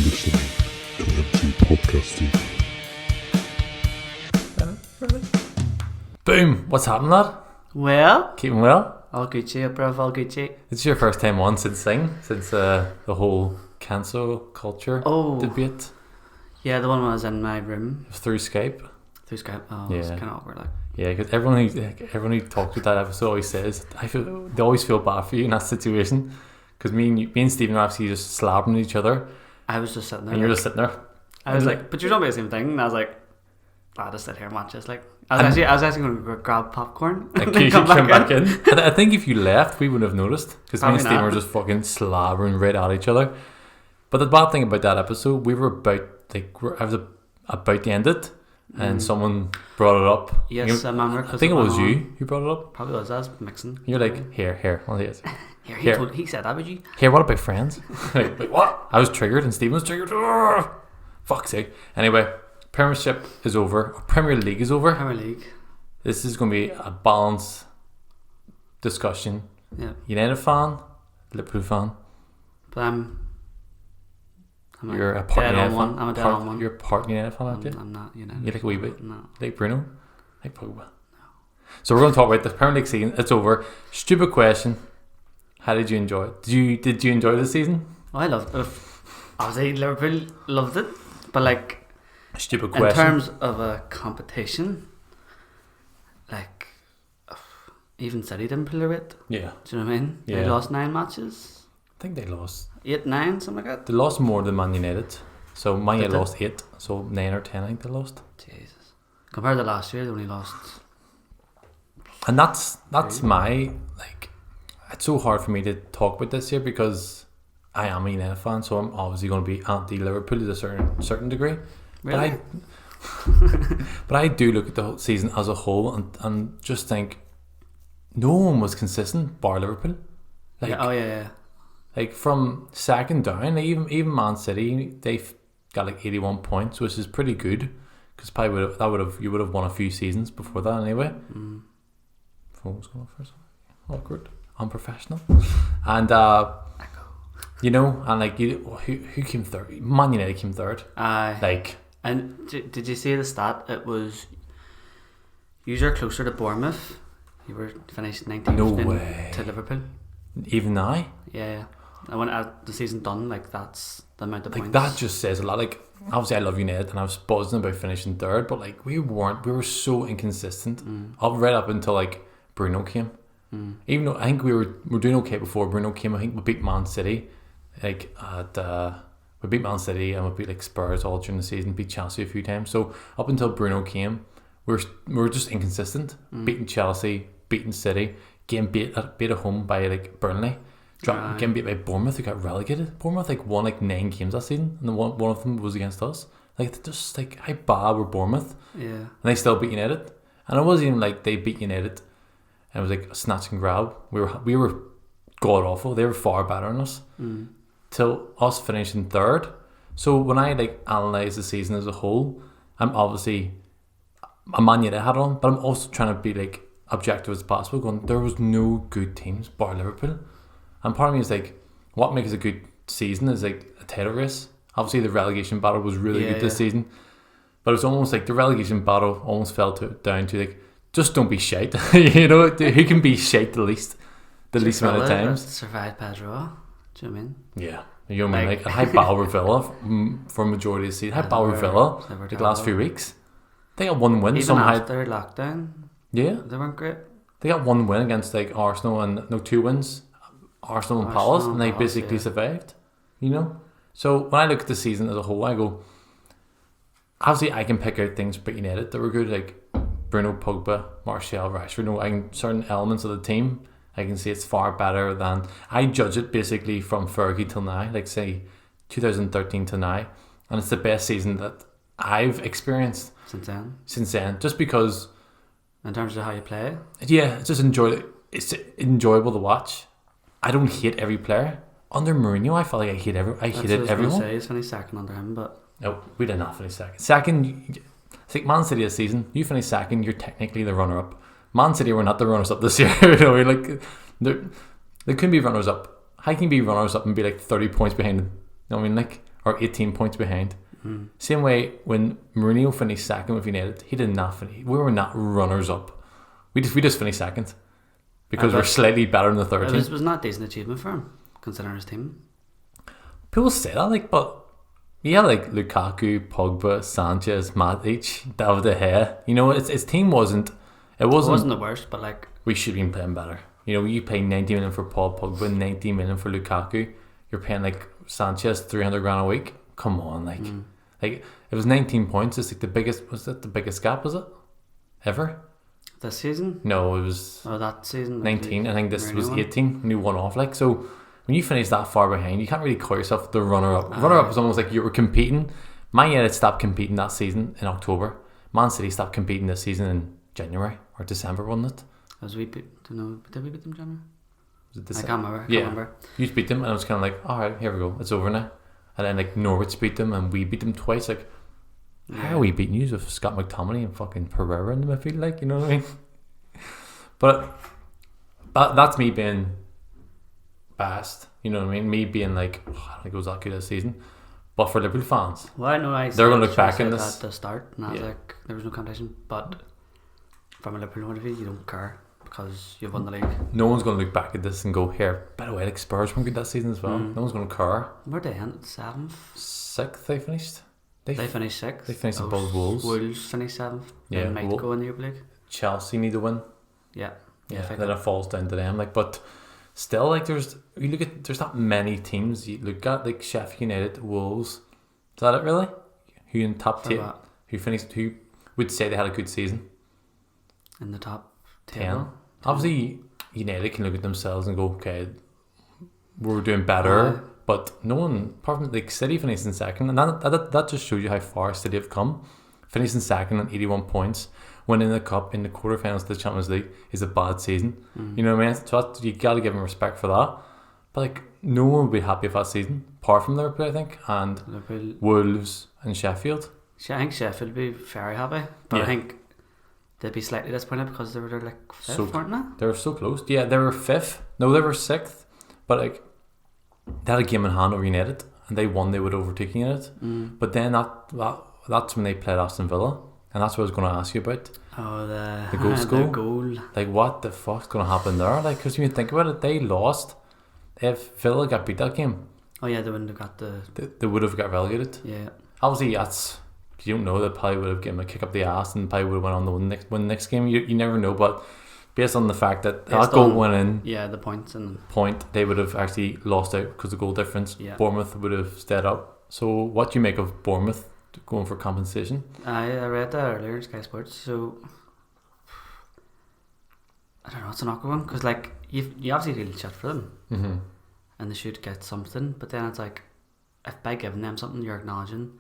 listening to MCPodcasting. Boom! What's happening, lad? Well, Keeping well? all Gucci, bruv, all Gucci. It's your first time on since the whole cancel culture debate Yeah, the one when I was in my room through Skype. through Skype. Oh, Yeah. it's kind of awkward, like. Yeah, because everyone who talks with that episode always says they always feel bad for you in that situation. Because me and Stephen are actually just slapping at each other, I was just sitting there. and you're like, just sitting there. I was like, but you're not doing the same thing. And I was like, I'll just sit here and watch this. Like, I was actually going to grab popcorn Like, and you then come back in. And I think if you left, we wouldn't have noticed because me and Probably Stephen not. were just fucking slobbering right at each other. But the bad thing about that episode, I was about to end it, and someone brought it up. Yes, I remember. I think it was you who brought it up. Probably was. I was mixing. You're like, here, one of these. He said that, would you? Here, what about Friends? like, what? I was triggered, and Stephen was triggered. Arrgh! Fuck's sake. Anyway, Premiership is over. Premier League is over. Premier League. This is going to be a balanced discussion. Yeah. United fan, Liverpool fan. But I'm You're a part dead United on one. fan. I'm a dead on one. You're a part United fan, aren't you? I'm not, you know. You like a wee bit? No. Like Bruno? Like Pogba? No. So we're going to talk about the Premier League season. It's over. Stupid question. How did you enjoy it? Did you enjoy the season? Oh, I loved it. Obviously, Liverpool loved it. But, like, Stupid question. in terms of a competition, like, even City didn't pull their weight. Yeah. Do you know what I mean? They Yeah. lost 9 matches. I think they lost. 8, 9, something like that. They lost more than Man United. So Man Did United they? lost 8. So 9 or 10 I think they lost. Jesus. Compared to last year, they only lost. And that's my, like, it's so hard for me to talk about this year because I am a United fan, so I'm obviously going to be anti-Liverpool to a certain degree. Really? But I do look at the whole season as a whole and just think no one was consistent bar Liverpool. Like, yeah. like from second down, like even Man City, they've got like 81 points, which is pretty good because probably you would have won a few seasons before that anyway. Phone's going off first. Awkward, unprofessional, and you know, and like who came third? Man United came third. Like, and did you see the stat? It was you're closer to Bournemouth. You were finished 19th No way. to Liverpool. even now, Yeah. And when the season done, like that's the amount of like points. that just says a lot. Like, obviously I love United and I was buzzing about finishing third, but like we were so inconsistent right up until like Bruno came. Even though I think we were doing okay before Bruno came. I think we beat Man City, like we beat Man City and we beat like Spurs all during the season, beat Chelsea a few times. So up until Bruno came, we were just inconsistent. Beating Chelsea, beating City, getting beat at home by like Burnley. Getting beat by Bournemouth, who got relegated. Bournemouth like won like 9 games that season, and then one of them was against us. Like, just like how bad were Bournemouth, Yeah. and they still beat United. And it wasn't even like they beat United, and it was like a snatch and grab. We were god awful. They were far better than us. Till us finishing third. So when I like analyse the season as a whole, I'm obviously a Man United hat on, but I'm also trying to be like objective as possible. Going, there was no good teams bar Liverpool. And part of me is like, what makes a good season is like a title race. Obviously, the relegation battle was really good this season, but it was almost like the relegation battle almost fell down to like, just don't be shite. You know, who can be shite the least amount of times? Survived Pedro. Do you know what I mean? Yeah, you know what I mean. Like high Bauer Villa for a majority of the season. High Bauer Villa like the last few weeks. They got one win. Even Somehow, after lockdown, yeah, they weren't great. they got one win against like Arsenal and no 2 wins. Arsenal and Palace, and they basically survived, you know. So when I look at the season as a whole, I go, obviously I can pick out things about United that were good, like Bruno, Pogba, Martial, Rashford. No, I can certain elements of the team. I can see it's far better than I judge it basically from Fergie till now, like say 2013 to now, and it's the best season that I've experienced since then. Just because, in terms of how you play, yeah, it's just it's enjoyable to watch. I don't hate every player. Under Mourinho, I felt like I hated everyone. He's finished second under him, but No, we did not finish second. Second, I think Man City this season, you finish second, you're technically the runner-up. Man City were not the runners-up this year. You know, like they couldn't be runners-up. How can you be runners-up and be like 30 points behind them? You know what I mean? Like, or 18 points behind. Same way when Mourinho finished second with United, he did not finish. We were not runners up. We just finished second because we're slightly better than the third team. It was not a decent achievement for him considering his team. People say that, like, but yeah, like Lukaku, Pogba, Sanchez, Matic, David De Gea. You know, his team wasn't. It wasn't the worst, but like we should have been playing better. You know, you pay 90 million for Paul Pogba, 90 million for Lukaku. You're paying like Sanchez 300 grand a week. Come on, like it was 19 points. It's like the biggest. Was that the biggest gap? Was it ever? This season? No, it was. Oh, that season. 19. I think this was 18 when you won off. Like, so when you finish that far behind, you can't really call yourself the runner up. Runner up is almost like you were competing. Man United stopped competing that season in October. Man City stopped competing this season in January or December, wasn't it? Did we beat them in January? Was it December? I can't remember. You beat them, and I was kind of like, all right, here we go, it's over now. And then like Norwich beat them, and we beat them twice. Like, how are we beating you with Scott McTominay and fucking Pereira in the midfield? Like, you know what I mean? But that's me being biased. You know what I mean? Me being like, I don't think it was that good this season. But for Liverpool fans, well, I know they're going to look back in this at the start, and I was like, there was no competition. But from a Liverpool point of view, you don't care because you've won the league. No one's going to look back at this and go, here, by the way, like Spurs weren't good that season as well. No one's going to care. Where they end? 7th? 6th they finished. They finished 6th. They finished above Wolves. Wolves finished 7th. Yeah, they might go in the Europa League. Chelsea need to win. Yeah. Then it falls down to them. Like, but still, like, there's not many teams you look at, like Sheffield United, Wolves. Is that it really? Who in top 10? Who would say they had a good season? In the top 10. Obviously, United can look at themselves and go, okay, we're doing better. But no one, apart from like City finishing second, and that just shows you how far City have come. Finishing second on 81 points, winning the cup in the quarterfinals of the Champions League is a bad season. You know what I mean? So you got to give them respect for that. But like, no one would be happy with that season, apart from Liverpool, I think, and Liverpool, Wolves and Sheffield. I think Sheffield would be very happy, but I think they'd be slightly disappointed because they were like 5th, weren't they? They were so close. Yeah, they were 5th. No, they were 6th. But like, they had a game in hand over United, and they won. They would overtake United. But then that's when they played Aston Villa, and that's what I was going to ask you about. Oh, the goal. Like, what the fuck's going to happen there? Like, because when you think about it, they lost. If Villa got beat that game, they wouldn't have got they would have got relegated. Yeah. Obviously, you don't know. They probably would have given him a kick up the ass, and probably would have went on to win the next game. You never know, but based on the fact that goal went in, the points and they would have actually lost out because of goal difference. Yeah. Bournemouth would have stayed up. So, what do you make of Bournemouth going for compensation? I read that earlier in Sky Sports. So I don't know. It's an awkward one because like you obviously really shit for them, and they should get something. But then it's like, if by giving them something, you're acknowledging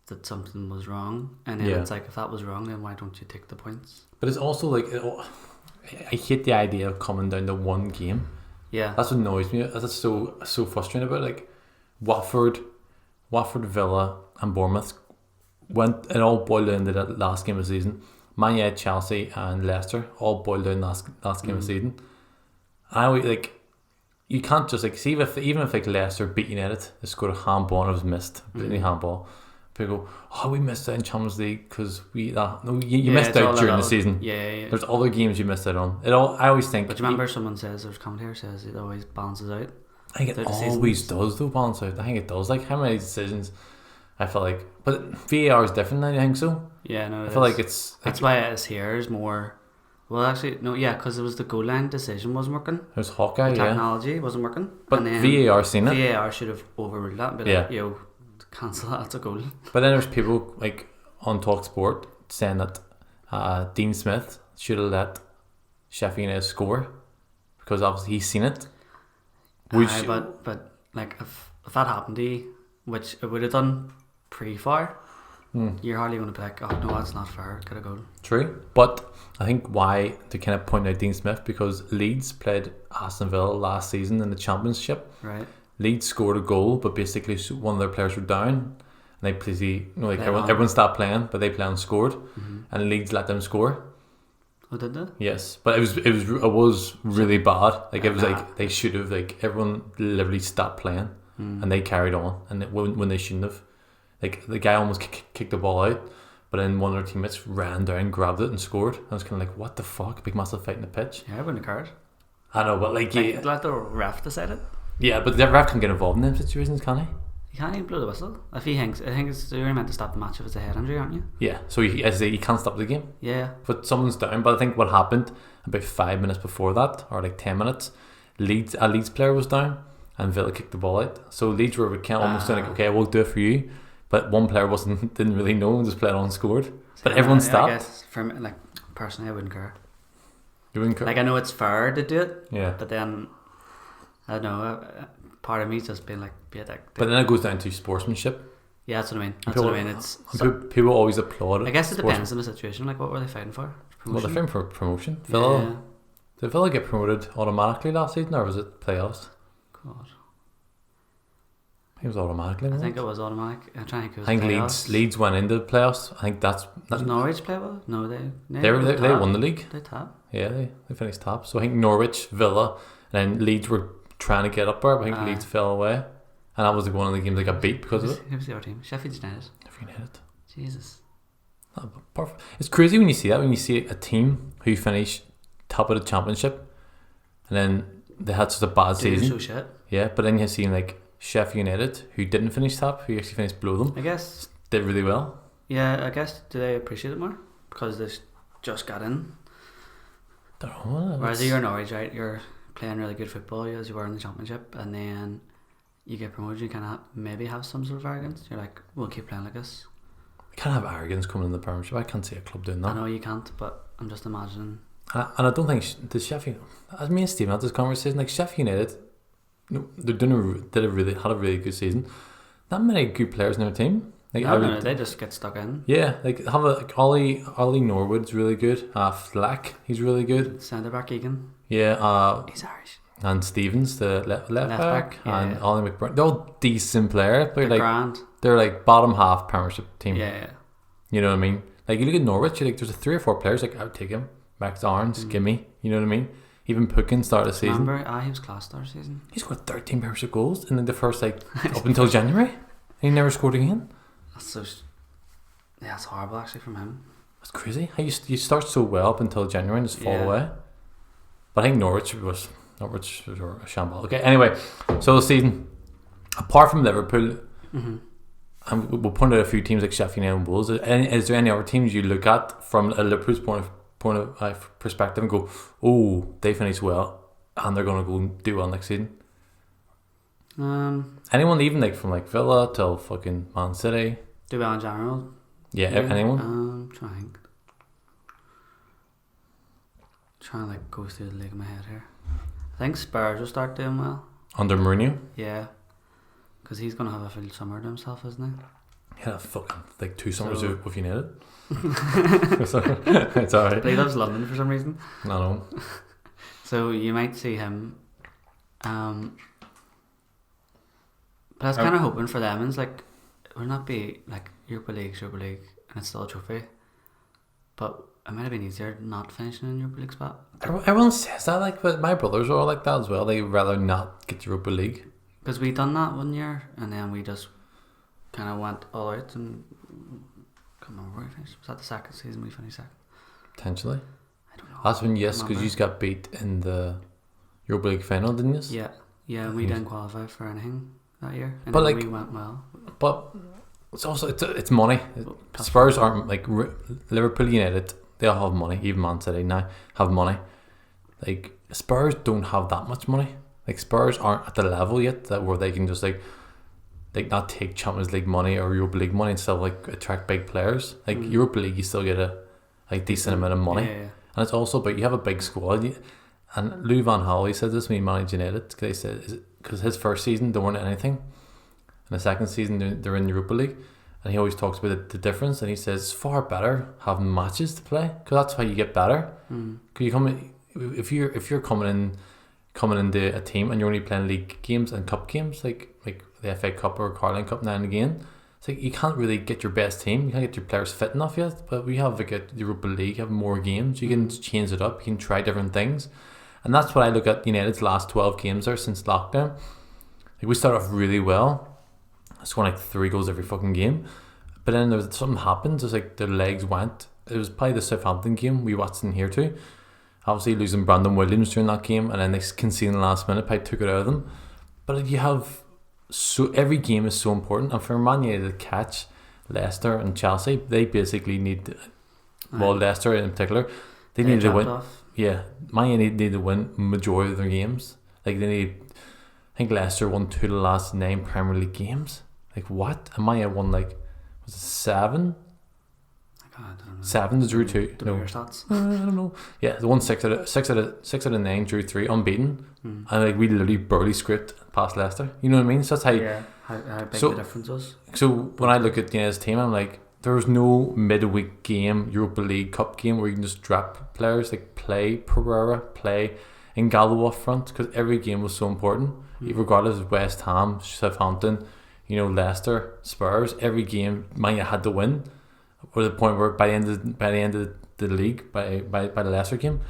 that something was wrong, and then it's like, if that was wrong, then why don't you take the points? But it's also like, I hate the idea of coming down to one game. Yeah, that's what annoys me. That's so frustrating about it. Like Watford, Villa, and Bournemouth it all boiled down to that last game of the season. Man United, Chelsea, and Leicester all boiled down last game of the season. I always, like, you can't just like see even if like Leicester beat United, they scored a handball and it was missed, completely handball. People go, oh, we missed out in Champions League because you missed out during the season. Yeah. There's other games you missed out on. I always think. But you remember someone says, there's a commentator says it always balances out. I think it always does though, balance out. I think it does. Like, how many decisions I feel like, but VAR is different now. I think so. Yeah, no, I feel like that's why it is here is more. Well, actually, no, because it was the goal line decision wasn't working. It was Hawkeye, the technology wasn't working. But and then VAR seen it. VAR should have overruled that. But like, cancel that. It's a goal. But then there's people like on TalkSport saying that Dean Smith should have let Sheffield United score because obviously he's seen it. But like if that happened to you, which it would have done pre-far, you're hardly going to be like, oh no, that's not fair, get a goal. True, but I think why to kind of point out Dean Smith, because Leeds played Aston Villa last season in the Championship. Right. Leeds scored a goal, but basically one of their players were down, and they basically, everyone stopped playing, but they played and scored, and Leeds let them score. Oh, did they? Yes, but it was really bad. Like it was like they should have, like, everyone literally stopped playing, and they carried on, and when they shouldn't have. Like the guy almost kicked the ball out, but then one of their teammates ran down, grabbed it, and scored. I was kind of like, what the fuck? Big massive fight in the pitch. Yeah, I wouldn't have cared. I know, but like Let the ref decide it. yeah, but the ref can get involved in them situations, can he? You can't even blow the whistle. If he hangs, I think you're meant to stop the match if it's a head injury, aren't you? Yeah, so he can't stop the game. Yeah. But someone's down. But I think what happened about 5 minutes before that, or like 10 minutes, a Leeds player was down, and Villa kicked the ball out. So Leeds were almost saying like, okay, we'll do it for you. But one player didn't really know and just played on and scored. But everyone stopped. I guess for me, like personally, I wouldn't care. You wouldn't care? Like I know it's fair to do it. Yeah. But then I don't know. Part of me's just being like, be a dick. But then it goes down to sportsmanship. Yeah, that's what I mean. It's people always applaud it. I guess it depends on the situation. Like, what were they fighting for? Promotion? Well, they're fighting for promotion. Villa. Yeah. Did Villa get promoted automatically last season, or was it playoffs? God. It was automatically. I think it was automatic. I'm trying to think Leeds went into the playoffs. I think that's. Did Norwich play well? No, they won the league. They top. Yeah, they finished top. So I think Norwich, Villa, and then Leeds were trying to get up there, but I think Leeds fell away, and that was one of the games they got beat because of it. Who was the other team? Sheffield United. Jesus. Oh, perfect. It's crazy when you see that, when you see a team who finished top of the championship, and then they had such a bad season. So shit. Yeah, but then you see like Sheffield United, who didn't finish top, who actually finished below them. I guess did really well. Yeah, I guess do they appreciate it more because they just got in? Don't know. Whereas you're Norwich, right? You're playing really good football as you were in the championship, and then you get promoted. You kind of maybe have some sort of arrogance. You're like, we'll keep playing like this. You can't have arrogance coming in the Premiership. I can't see a club doing that. I know you can't, but I'm just imagining. And I don't think the Sheffield. As me and Stephen had this conversation, like Sheffield United, they're had a really good season. Not many good players in their team. Like no, they just get stuck in. Yeah, like Ollie Norwood's really good. Flack, he's really good. Centre back Egan. Yeah, he's Irish. And Stevens, the left back, and yeah. Ollie McBurn. They're all decent players. They're like grand. They're like bottom half Premiership team. Yeah. You know what I mean? Like you look at Norwich, you like there's 3 or 4 players like I would take him. Max Arns, gimme. You know what I mean? Even Pookin started the season. Remember, he was class start season. He scored 13 Premiership goals in the first up until January. And he never scored again. That's horrible actually from him. That's crazy. How you start so well up until January and just fall away. But I think Norwich was a shambles. Okay, anyway, so the season, apart from Liverpool, we'll point out a few teams like Sheffield United and Wolves. Is there any other teams you look at from a Liverpool's point of perspective and go, oh, they finished well and they're going to go and do well next season? Anyone, even like from like Villa till fucking Man City? Do well in general? Yeah, anyone? Trying to like go through the league in my head here. I think Spurs will start doing well under Mourinho. Yeah, because he's gonna have a full summer to himself, isn't he? Yeah, fucking like 2 summers with United. It's alright. But he loves London for some reason. No. So you might see him. But I was kind of hoping for them. And it's like, it would not be like Europa League, and it's still a trophy. But it might have been easier not finishing in Europa League spot. Everyone says that, like, but my brothers are all like that as well. They rather not get Europa League. Because we done that one year, and then we just kind of went all out and can't remember where we finished. Was that the second season we finished second? Potentially. I don't know. That's when, yes, because you got beat in the Europa League final, didn't you? Yeah, we didn't qualify for anything that year. And but then like, we went well. But it's also, it's money. Spurs aren't like Liverpool, United. They all have money. Even Man City now have money. Like Spurs don't have that much money. Like Spurs aren't at the level yet that where they can just like not take Champions League money or Europa League money and still like attract big players. Like Europa League, you still get a decent amount of money, and it's also but you have a big squad. And Louis van Gaal, he said this when he managed United. They said because his first season they weren't anything, and the second season they're in Europa League. And he always talks about the difference, and he says it's far better having matches to play because that's how you get better. Because if you're coming into a team and you're only playing league games and cup games like the FA Cup or Carling Cup now and again, it's like you can't really get your best team. You can't get your players fit enough yet. But we have like a Europa League, you have more games. You can change it up. You can try different things, and that's what I look at United's last 12 games there since lockdown. Like, we started off really well, scoring like 3 goals every fucking game. But then there was something happened. It's like their legs went. It was probably the Southampton game we watched in here too. Obviously losing Brandon Williams during that game, and then they conceding the last minute probably took it out of them. But you have every game is so important, and for Man United to catch Leicester and Chelsea, they basically need. Well, Leicester in particular, they need to win. Yeah, Man United need to win majority of their games. Like they need. I think Leicester won 2 of the last 9 Premier League games. Like what? And Man United won like. Was it 7? I don't know. 7 to drew 2. No stats. I don't know. Yeah, they won 6 out of 9, drew 3, unbeaten, and like we literally barely scraped past Leicester. You know what I mean? So that's how big the difference was. So when I look at United's team, I'm like, there was no midweek game, Europa League Cup game where you can just drop players, like play Pereira, play Ngalo up front, because every game was so important. Regardless of West Ham, Southampton, Leicester, Spurs, every game Man had to win. Or the point where by the end of the league, by the Leicester game,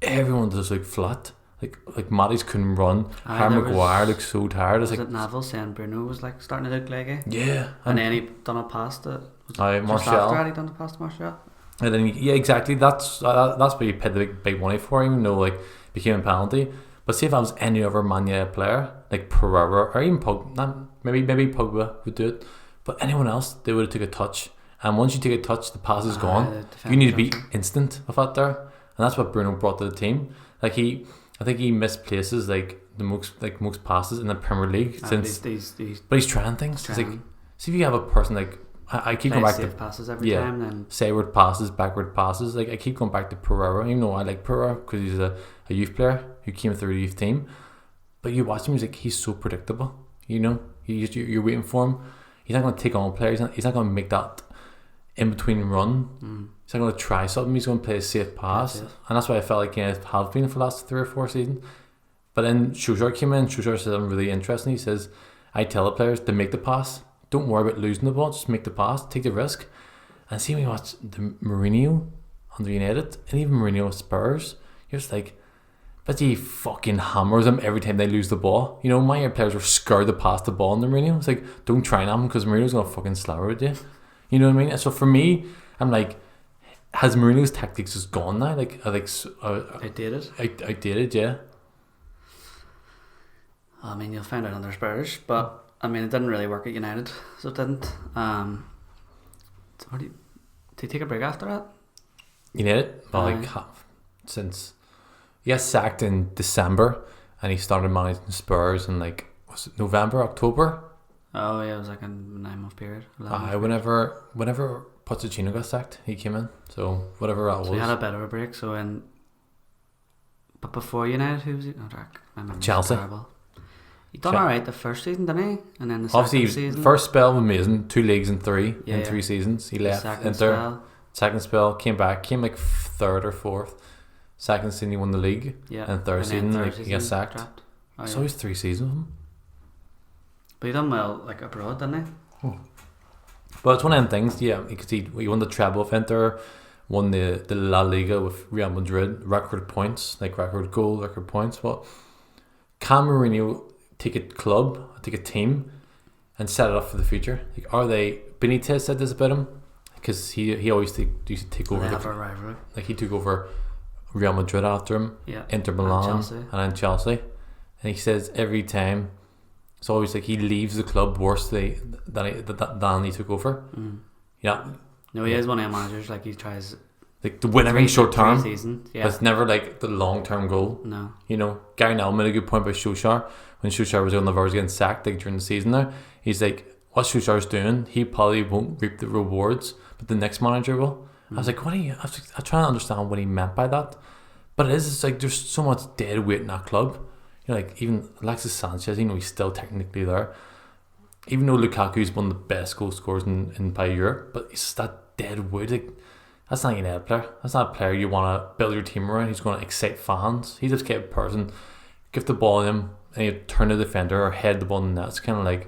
everyone just like flat. Like Matty's couldn't run. Harry Maguire looked so tired. Was it Neville saying Bruno was like starting to look leggy? Yeah, and then he done a pass to Martial. After he done a pass to Martial. And then exactly. That's what you paid the big money for, even though like became a penalty. But see if I was any other Man United player like Pereira or even Pogba, maybe Pogba would do it, but anyone else they would have took a touch. And once you take a touch, the pass is gone. You need to be instant with that there, and that's what Bruno brought to the team. Like I think he missed places like the most passes in the Premier League since. But he's trying things. It's like, see if you have a person like I keep going back to passes every time. Then sideward passes, backward passes. Like I keep going back to Pereira. Even though I like Pereira because he's a youth player who came through the youth team. But you watch him, he's so predictable. You're waiting for him. He's not going to take on players. He's not going to make that in between run. He's not going to try something. He's going to play a safe pass, and that's why I felt like have been for the last 3 or 4 seasons. But then Solskjaer came in. Solskjaer said something really interesting. He says, "I tell the players to make the pass. Don't worry about losing the ball. Just make the pass. Take the risk." And see when you watch the Mourinho under United, and even Mourinho with Spurs, you're just like, but he fucking hammers them every time they lose the ball. My players were scared to pass the ball on the Mourinho. It's like, don't try on him because Mourinho's gonna fucking slaughter with you. You know what I mean? And so for me, I'm like, has Mourinho's tactics just gone now? Outdated. Outdated, yeah. I mean, you'll find out under Spurs, but I mean, it didn't really work at United, so it didn't. So did he take a break after that? United, since he got sacked in December, and he started managing Spurs in was it November, October? Oh yeah, it was like a 9-month period. Whenever Pochettino got sacked, he came in. So whatever that was. So he had a bit of a break. But before United, who was he? Chelsea. He done alright the first season, didn't he? And then the second season. First spell was amazing. 2 leagues in 3 3 seasons. He left Inter. Second spell came back, came like 3rd or 4th. Second season he won the league. Yeah. And third season he got sacked. So he's 3 seasons with him. But he done well abroad, didn't he? But it's one of them things, yeah. You could see he won the treble with Inter, won the La Liga with Real Madrid, record points, record goal, record points. But can Mourinho take a club, take a team, and set it up for the future? Are they? Benitez said this about him because he always used to take over. They have a rivalry. He took over Real Madrid after him, Inter Milan, and then Chelsea, and he says every time. It's always he leaves the club worse than he took over. Yeah. No, he is one of the managers. He tries to win every short term. Yeah. But it's never the long term goal. No. Gary Neville made a good point about Solskjaer when Solskjaer was on the verge of getting sacked during the season. There, he's what Solskjaer's doing, he probably won't reap the rewards, but the next manager will. I was like, what are you? I was trying to understand what he meant by that. But it's there's so much dead weight in that club. Even Alexis Sanchez, he's still technically there. Even though Lukaku's one of the best goal scorers in by Europe, but it's that dead wood. That's not an United player. That's not a player you want to build your team around. He's going to excite fans. He's just kind of person. Give the ball to him and you turn to the defender or head the ball in the net. It's kind of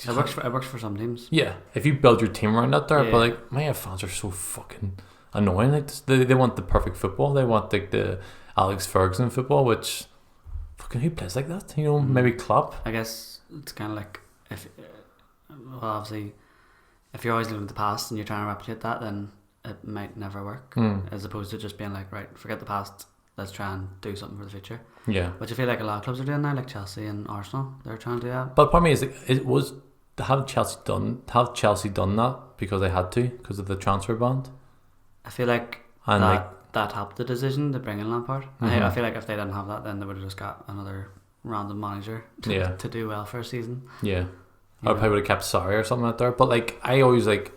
it works for some teams. Yeah, if you build your team around that there, but my fans are so fucking annoying. They want the perfect football. They want the Alex Ferguson football, which fucking who plays like that? You know, maybe Klopp. I guess it's kind of like obviously, if you're always looking at the past and you're trying to replicate that, then it might never work. As opposed to just being like, right, forget the past, let's try and do something for the future. Yeah. Which I feel like a lot of clubs are doing now, like Chelsea and Arsenal. They're trying to do that. But part of me is like, it was to have Chelsea done that because they had to because of the transfer ban. I feel like And that helped the decision to bring in Lampard. I feel like if they didn't have that, then they would have just got another random manager to do well for a season. Yeah. I probably would have kept Sarri or something like that. But like, I always like,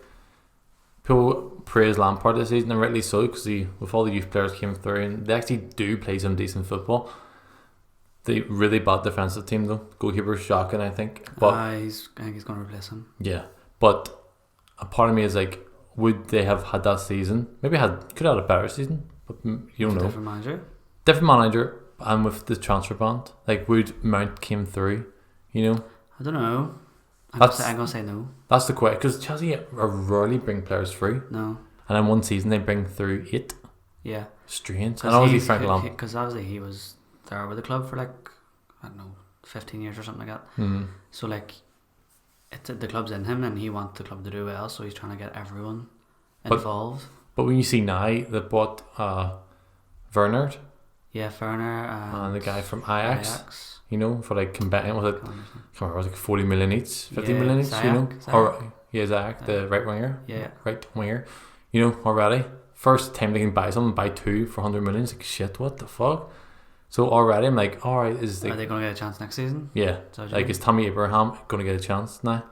people praise Lampard this season, and rightly so, because with all the youth players came through, and they actually do play some decent football. The really bad defensive team though, goalkeeper shocking, I think. But I think he's going to replace him. Yeah, but a part of me is like, would they have had that season? Maybe could have had a better season, but you don't know. Different manager, and with the transfer ban, like, would Mount came through? You know, I don't know. I'm gonna say no. That's the question, because Chelsea rarely bring players through. No. And in one season they bring through 8. Yeah. Strange. And obviously Frank Lampard, because obviously he was there with the club for like, I don't know, 15 years or something like that. So like, the club's in him, and he wants the club to do well, so he's trying to get everyone involved. But when you see now they bought Werner. Yeah, Werner. And the guy from Ajax. You know, for like combating with it. It was like 40 million each, 50 million each, Zach, you know. Zach, the right winger. Yeah. Right winger. You know, already. First time they can buy something, buy 2 for 100 million. It's like, shit, what the fuck? So already I'm like, alright, are they going to get a chance next season? Yeah. Like, is Tammy Abraham going to get a chance now?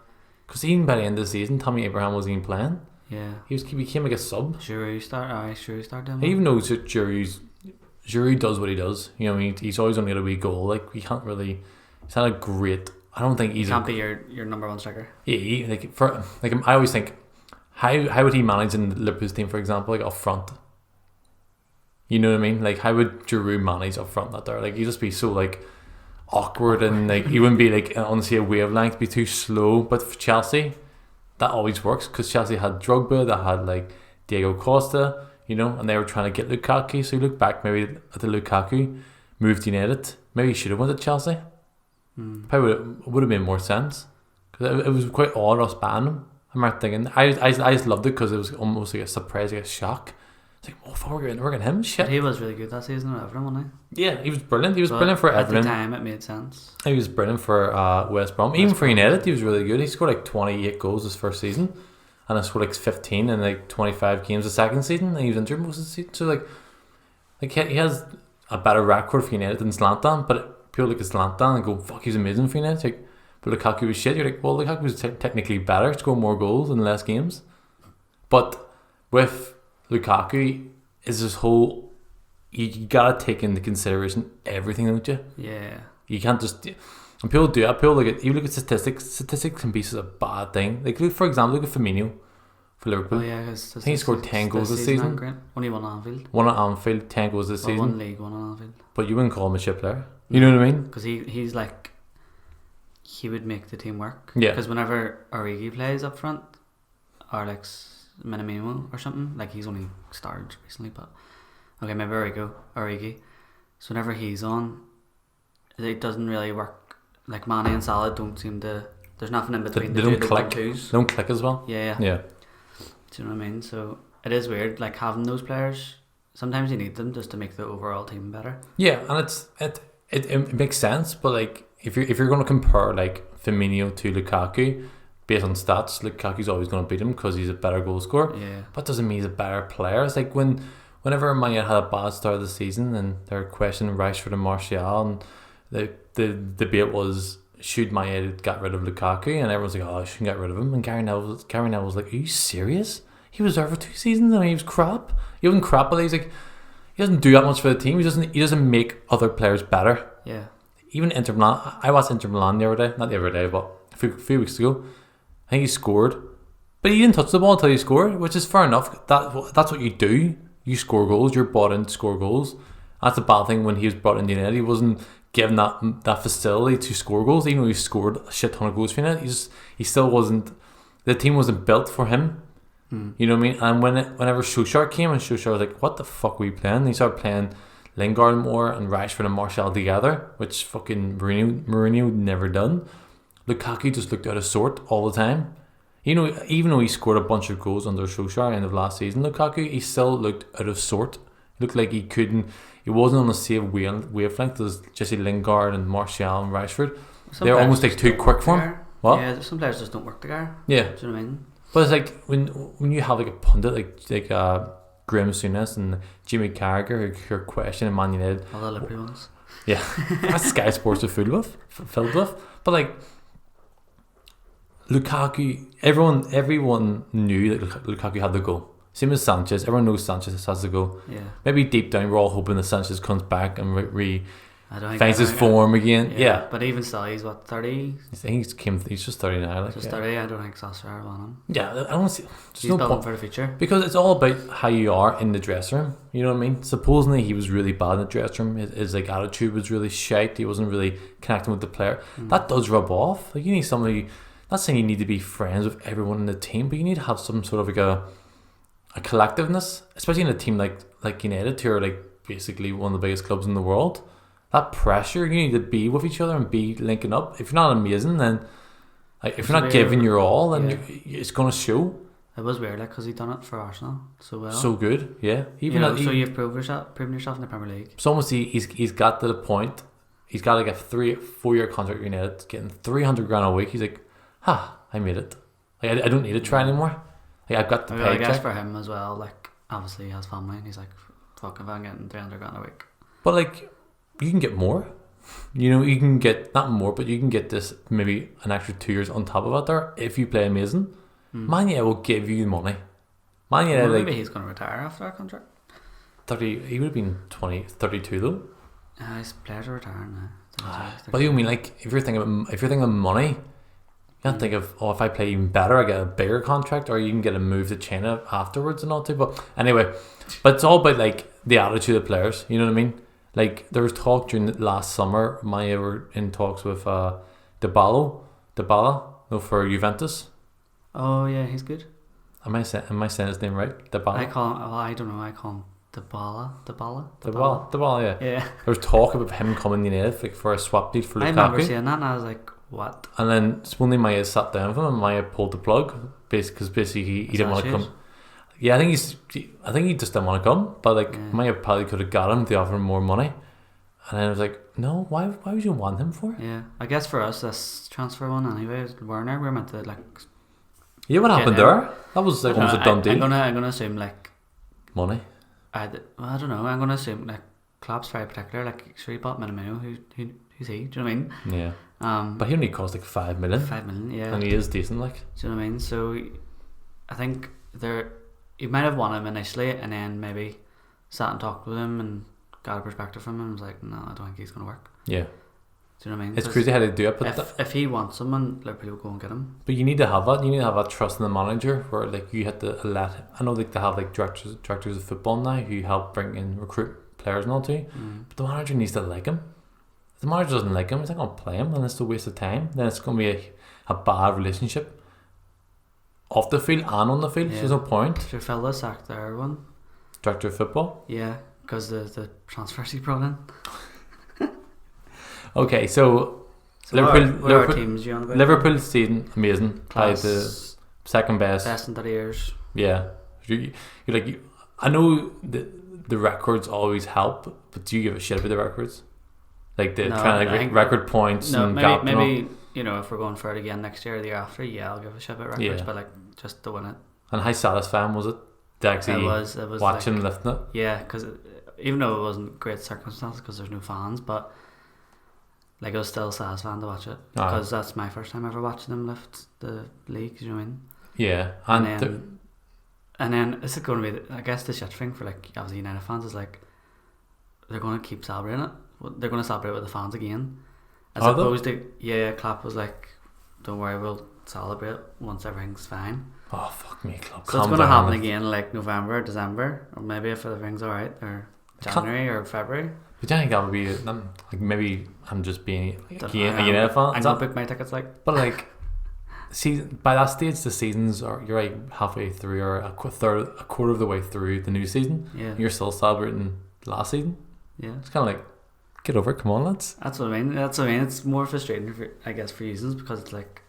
Because even by the end of the season, Tammy Abraham wasn't even playing. Yeah. He became like a sub. Giroud started. Even though Giroud does what he does. You know, he's always going to get a wee goal. Like, we can't really. He's not a great. I don't think he's. He can't be your number one striker. Yeah, I always think, how would he manage in the Liverpool's team, for example, like up front? You know what I mean? Like, how would Giroud manage up front that there? Like, he'd just be so like awkward, and like he wouldn't be like on the same wavelength, be too slow. But for Chelsea, that always works, because Chelsea had Drogba, they had like Diego Costa, you know, and they were trying to get Lukaku. So you look back maybe at the Lukaku moved United, maybe he should have went to Chelsea. Probably would have made more sense, because it was quite odd us banning him. I remember thinking, I just loved it because it was almost like a surprise, like a shock. It's like, oh fuck, we're getting him, shit. But he was really good that season at Everton, wasn't he? Yeah, he was brilliant. He was brilliant for Everton. At the time, it made sense. He was brilliant for West Brom. Even for United, he was really good. He scored like 28 goals his first season, and I scored like 15 in like 25 games the second season, and he was injured most of the season. So like he has a better record for United than Zlatan, but people look at Zlatan and go, fuck, he's amazing for United. Like, but Lukaku was shit. You're like, well, Lukaku was technically better, scored more goals in less games. But with Lukaku, is this whole, you gotta take into consideration everything, don't you? Yeah. You can't just, and people do that. People look at statistics. Statistics can be such a bad thing. Like, for example, look at Firmino for Liverpool. Oh yeah, I think he scored 10 goals this season. Only one at Anfield. One at Anfield, 10 goals this season. One league, one at Anfield. But you wouldn't call him a shit player. You know what I mean? Because he's like, he would make the team work. Yeah. Because whenever Origi plays up front, or like Minamino or something, like he's only started recently, but okay, maybe Origi. So whenever he's on, it doesn't really work. Like Mane and Salah don't seem to. There's nothing in between. They don't click. They don't click as well. Yeah. Yeah. Do you know what I mean? So it is weird, like having those players. Sometimes you need them just to make the overall team better. Yeah, and it makes sense, but like if you're going to compare like Firmino to Lukaku based on stats, Lukaku's always going to beat him because he's a better goal scorer. Yeah. But doesn't mean he's a better player. It's like whenever Man United had a bad start of the season and they're questioning Rashford and Martial, and the debate was, should Man United get rid of Lukaku, and everyone's like, oh, I shouldn't get rid of him. And Gary Neville was like, are you serious? He was there for 2 seasons. I mean, he was crap. He wasn't crap, but he's like, he doesn't do that much for the team. He doesn't make other players better. Yeah. Even Inter Milan. I watched Inter Milan the other day, not the other day, but a few weeks ago. I think he scored, but he didn't touch the ball until he scored, which is fair enough. That's what you do. You score goals. You're brought in to score goals. That's a bad thing when he was brought into United. He wasn't given that facility to score goals, even though he scored a shit ton of goals for United. He still wasn't. The team wasn't built for him. You know what I mean? And whenever Solskjaer came, and Solskjaer was like, what the fuck are we playing? And he started playing Lingard more and Rashford and Martial together, which fucking Mourinho never done. Lukaku just looked out of sort all the time. You know, even though he scored a bunch of goals under Solskjaer end of last season, Lukaku, he still looked out of sort. He looked like he wasn't on the same wavelength as Jesse Lingard and Martial and Rashford. They're almost like too quick for him. What? Yeah, some players just don't work together. Yeah. Do you know what I mean? But it's like when you have like a pundit like Graham Souness and Jimmy Carragher who are questioning Man United. All the Liverpool ones. Yeah, that's Sky Sports are filled with. But like Lukaku, everyone knew that Lukaku had the goal. Same as Sanchez. Everyone knows Sanchez has the goal. Yeah. Maybe deep down we're all hoping that Sanchez comes back and finds his form again. Yeah. But even still, he's what, 30? I think he's just 30 now. Like, Just 30. I don't think Solskjaer on him. Yeah, I don't see. He's building for the future. Because it's all about how you are in the dressing room. You know what I mean? Supposedly he was really bad in the dressing room. His like attitude was really shite. He wasn't really connecting with the player. That does rub off. Like you need somebody. Not saying you need to be friends with everyone in the team, but you need to have some sort of like a collectiveness, especially in a team like United, who are like basically one of the biggest clubs in the world. That pressure, you need to be with each other and be linking up. If you're not amazing, then like, if you're not giving your all, then it's going to show. It was weird, like, because he done it for Arsenal so well. So good, yeah. So you've proven yourself in the Premier League. It's almost he's got to the point. He's got like a 3-4 year contract with United, getting 300 grand a week. He's like, I made it. Like I don't need to try anymore. Like I've got the paycheck. I guess for him as well. Like obviously he has family, and he's like, fuck if I'm getting 300 grand a week. But like, you can get more. You know, you can get not more, but you can get this maybe an extra 2 years on top of it there if you play amazing. Man United will give you money. Man United, well, maybe he's going to retire after that contract. 30. He would have been 32 though. His players are retiring now. But you mean like if you're thinking of money, you can't think of if I play even better, I get a bigger contract, or you can get a move to China afterwards and all too. But anyway, but it's all about like the attitude of the players. You know what I mean? Like there was talk during the last summer. Maya were in talks with Dybala, for Juventus. Oh yeah, he's good. Am I saying his name right? Dybala. I don't know. I call him Dybala. Dybala. Yeah. Yeah. There was talk about him coming to United like, for a swap deal for Lukaku. I remember seeing that, and I was like, what? And then suddenly Maya sat down with him, and Maya pulled the plug, because basically he didn't want to come. Yeah, I think he just didn't want to come, but like Maya probably could have got him to offer him more money. And then I was like, no, why would you want him for? Yeah, I guess for us this transfer one anyway, Werner, we're meant to like. Yeah, what happened there? That was like almost a done deal. I'm gonna assume like money. I don't know. I'm gonna assume like Klopp's very particular. Like, sure, he bought Minamino. Who's he? Do you know what I mean? Yeah. But he only cost like 5 million. 5 million, yeah. And he is decent, like. Do you know what I mean? So, I think you might have won him initially, and then maybe sat and talked with him and got a perspective from him. And was like, no, I don't think he's gonna work. Yeah. Do you know what I mean? It's crazy how they do it, but if he wants someone, Liverpool will go and get him. But you need to have that. You need to have that trust in the manager, where like you have to let. I know like they have like directors of football now who help recruit players and all too. But the manager needs to like him. If the manager doesn't like him, he's not going to play him, and it's a waste of time. Then it's going to be a bad relationship off the field and on the field. Yeah. There's no point. Your fella sacked there one. Director of football. Yeah, because the transfers he brought in. Okay, so Liverpool's season amazing. Played the second best in 30 years. Yeah, I know the records always help, but do you give a shit about the records? Like record points and maybe you know, if we're going for it again next year or the year after, I'll give a shit about records, but like just to win it. And how satisfying was it to actually it was watch him like, lifting it? Yeah, because even though it wasn't great circumstances because there's no fans, but like it was still satisfying to watch it because that's my first time ever watching them lift the league. You know what I mean? Yeah, and then this is going to be, I guess, the shit thing for like obviously United fans is like they're going to keep celebrating it. They're going to celebrate with the fans again, as opposed to Klopp was like, "Don't worry, we'll celebrate once everything's fine." Oh fuck me, Klopp! So it's going to happen again, like November, December, or maybe if everything's alright, or January or February. But do you think that would be like maybe I'm just being a United fan? I'm gonna book my tickets like, but like. By that stage, the seasons you're like halfway through or a quarter of the way through the new season. Yeah. You're still celebrating last season. Yeah. It's kind of like, get over it, come on, lads. That's what I mean. It's more frustrating, I guess, for users because it's like,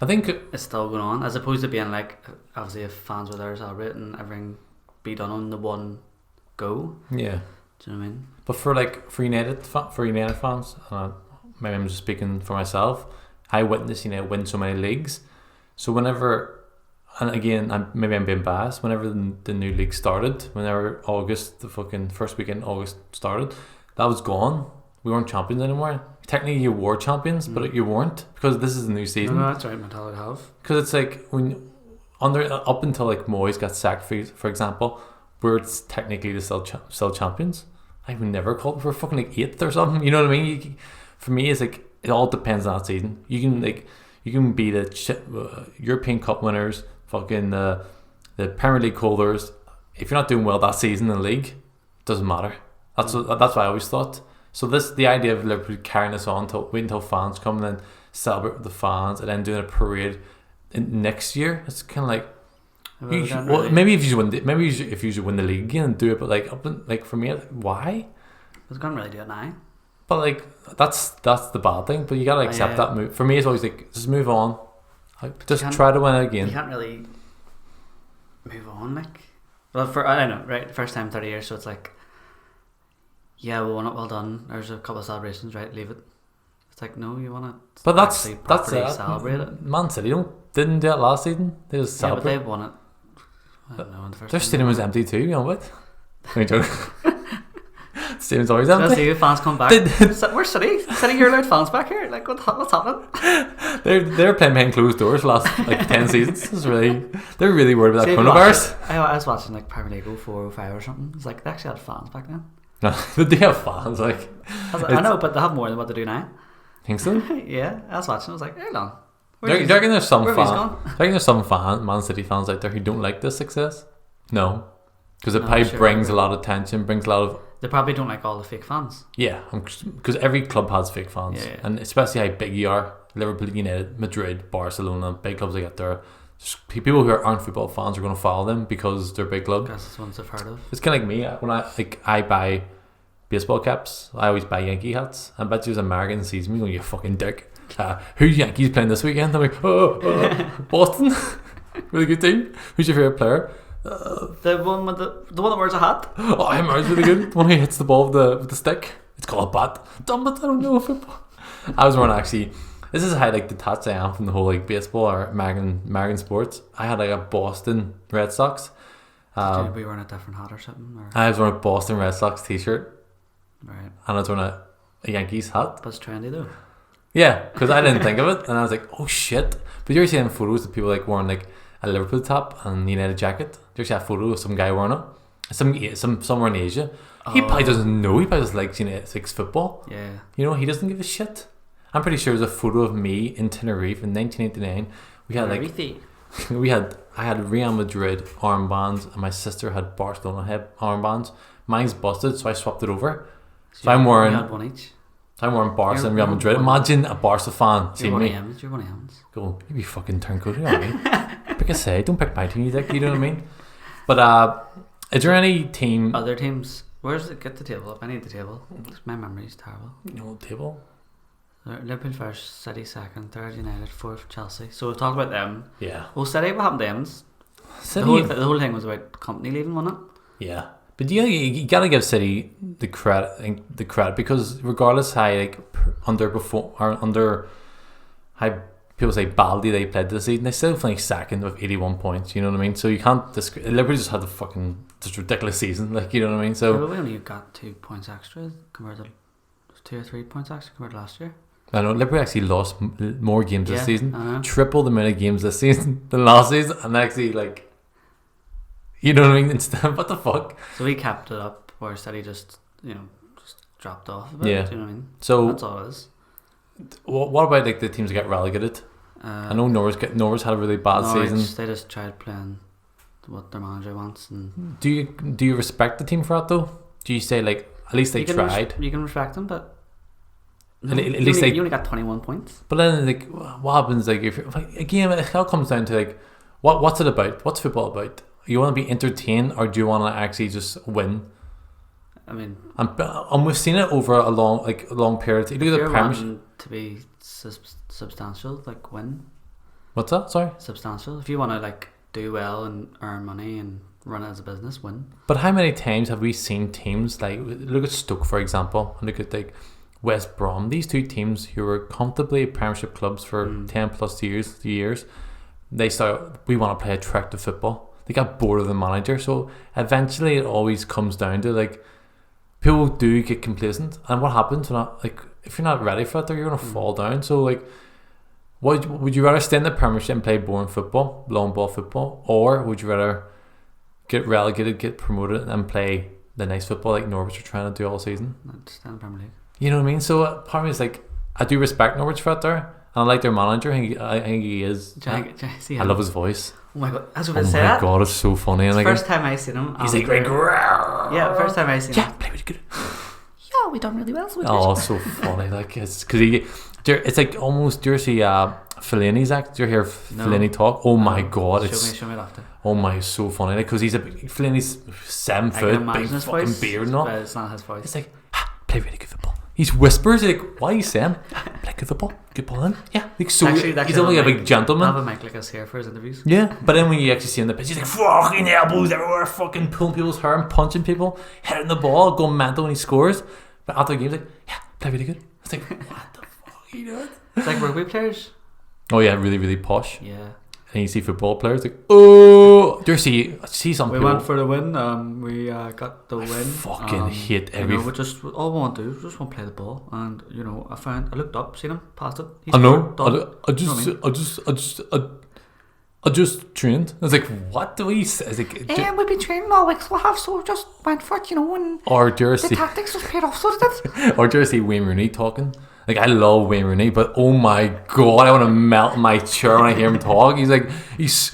I think it's still going on, as opposed to being like, obviously if fans were there celebrating, everything be done on the one go. Yeah. Do you know what I mean? But for United fans, maybe I'm just speaking for myself, I witnessed United win so many leagues. So whenever, and again, maybe I'm being biased, whenever the new league started, whenever August, the fucking first weekend in August started, that was gone. We weren't champions anymore. Technically you were champions, but you weren't, because this is the new season. No, that's right mentality to have. Because it's like, when up until like Moyes got sacked, for example, we're technically the still champions. I would never call it, we're fucking like 8th or something. You know what I mean? For me, it's like, it all depends on that season. You can be the European Cup winners, fucking the Premier League holders. If you're not doing well that season in the league, it doesn't matter. That's what I always thought. So the idea of Liverpool carrying this on wait until fans come and then celebrate with the fans and then doing a parade next year, it's kind of like, maybe if you win the league again and do it, but like for me, why? We can't really do it now. But like that's the bad thing. But you gotta accept that move. For me, it's always like, just move on. Just try to win it again. You can't really move on, like. Well, I don't know, right? First time 30 years, so it's like, yeah, we won it, well done. There's a couple of celebrations, right? Leave it. It's like, no, you want to. But that's celebrate it. Man City didn't do it last season. They just celebrate. Yeah, but they won it. I don't know. In the first their stadium was empty too. You know what? I'm joking. Stadium's always empty. Let's see if fans come back. Where's City? City, you're allowed fans back here. Like, what's happening? They're playing behind closed doors for the last like 10 seasons. They're really worried about that coronavirus. I was watching like Premier League 4 or 5 or something. It's like they actually had fans back then. No, they have fans. Like, I know, but they have more than what they do now. Think so? Yeah, I was watching. I was like, hold on. Do you reckon there's some Man City fans out there who don't like this success? No, because it probably brings a lot of attention, brings a lot of. They probably don't like all the fake fans. Yeah, because every club has fake fans, and especially how big you are. Liverpool, United, Madrid, Barcelona, big clubs like that. There, people who aren't football fans are going to follow them because they're big clubs. Because it's ones I've heard of. It's kind of like me when I buy baseball caps. I always buy Yankee hats. I bet you as an American sees me going, you fucking dick. Who's Yankees playing this weekend? I'm like, Boston. Really good team. Who's your favourite player? The one that wears a hat. Oh, him is really good. The one who hits the ball with the stick. It's called a bat. Dumb it, I don't know football. I was wearing actually. This is how like detached I am from the whole like baseball or American sports. I had like a Boston Red Sox. Did we wearing a different hat or something? Or? I was wearing a Boston Red Sox t-shirt. Right. And I was wearing a Yankees hat. But it's trendy though. Yeah, because I didn't think of it, and I was like, "Oh shit!" But you're seeing photos of people like wearing like a Liverpool top and United jacket. There's a photo of some guy wearing it. Somewhere in Asia. He probably doesn't know. He probably just likes football. Yeah. You know, he doesn't give a shit. I'm pretty sure there's a photo of me in Tenerife in 1989. I had Real Madrid armbands, and my sister had Barcelona armbands. Mine's busted, so I swapped it over. So I'm wearing. You had one each. I'm wearing Barca and Real Madrid. Imagine a Barca fan seeing me. You're one of them. Go, you be fucking turncoat, you know what I mean? Pick a side, don't pick my team, you dick, you know what I mean? But is there any team... Other teams? Where's it? Get the table up. I need the table. My memory's terrible. You know the table? Liverpool first, City second, third United, fourth Chelsea. So we'll talk about them. Yeah. Well, City, what happened to them? City... The whole thing was about company leaving, wasn't it? Yeah. But you gotta give City the credit because regardless how under how people say badly they played this season, they still finished second with 81 points. You know what I mean? So you can't. Liverpool just had a fucking just ridiculous season. Like, you know what I mean? So yeah, but we only got 2 points extra compared to 2 or 3 points extra compared to last year. I know Liverpool actually lost more games this season, triple the amount of games this season than last season, and actually like. You know what I mean? Instead, what the fuck? So we kept it up, where City just dropped off a bit. Yeah. Do you know what I mean? So that's all it is. What about like the teams that get relegated? I know Norwich had a really bad season. They just tried playing what their manager wants. And do you respect the team for that though? Do you say like at least they tried? You can respect them, but at least you only got 21 points. But then like what happens like if like, again it all comes down to like what's it about? What's football about? You want to be entertained or do you want to actually just win? I mean, and we've seen it over a long period. You look at the Premiership to be substantial, like win. What's that? Sorry. Substantial. If you want to like do well and earn money and run it as a business, win. But how many times have we seen teams like look at Stoke for example, and look at like West Brom? These two teams who were comfortably Premiership clubs for 10 plus years, they start. We want to play attractive football. They got bored of the manager, so eventually it always comes down to like people do get complacent, and what happens when if you're not ready for it, you're gonna fall down. So like, would you rather stay in the Premiership and play boring football, long ball football, or would you rather get relegated, get promoted, and play the nice football like Norwich are trying to do all season? Stay in the Premier League. You know what I mean? So part of me is like, I do respect Norwich for it there, and I like their manager. I think he is. I love his voice. Oh my god, that's what I say. Oh my god, it's so funny. It's the first time I seen him. He's like, yeah, first time I seen him. Yeah, play really good. Yeah, we done really well. So so funny. Like it's because it's like almost. Do you see Fellaini's act? Do you hear Fellaini talk? Oh my god, show me after. Oh my, it's so funny. Like because Fellaini's 7 foot, big fucking beard and all. But it's not his voice. It's like play really good football. He whispers like, "What are you saying? Play good football, good ball in." Yeah, like so. He's only a big gentleman. Have a mic like us here for his interviews. Yeah, but then when you actually see him on the pitch, he's like fucking elbows everywhere, fucking pulling people's hair and punching people, hitting the ball, going mental when he scores. But after the game, he's like, "Yeah, play really good." It's like, what the fuck are you doing? It's like rugby players. Oh yeah, really, really posh. Yeah. And you see football players like, oh, do you see some we people. went for the win. We got the win. Fucking hate every. We just all we want to do is just want to play the ball, and I looked up, seen him, passed it. I know. I just trained. I was like, what do we say? Like, we've been training all week, so we have just went for it, and or the tactics was paid off, so it did. Or do you see Wayne Rooney talking? Like, I love Wayne Rooney, but oh my god, I want to melt my chair when I hear him talk. He's like, he's